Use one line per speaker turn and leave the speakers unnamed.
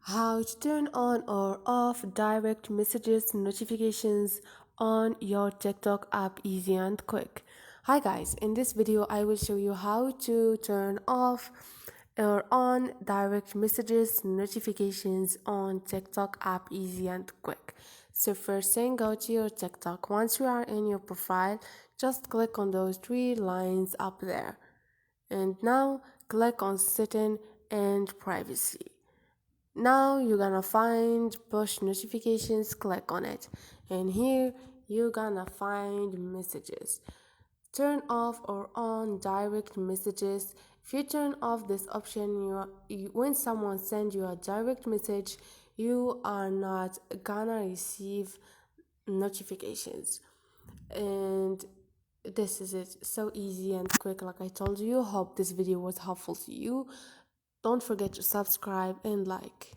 How to turn on or off direct messages notifications on your TikTok app easy and quick. Hi guys, in this video I will show you how to turn off or on direct messages notifications on TikTok app easy and quick. So first thing, go to your TikTok. Once you are in your profile, just click on those three lines up there. And now click on setting and privacy. Now you're gonna find push notifications, click on it, and here you're gonna find messages. Turn off or on direct messages. If you turn off this option, when someone sends you a direct message, you are not gonna receive notifications. And this is it, so easy and quick, like I told you. Hope this video was helpful to you. Don't forget to subscribe and like.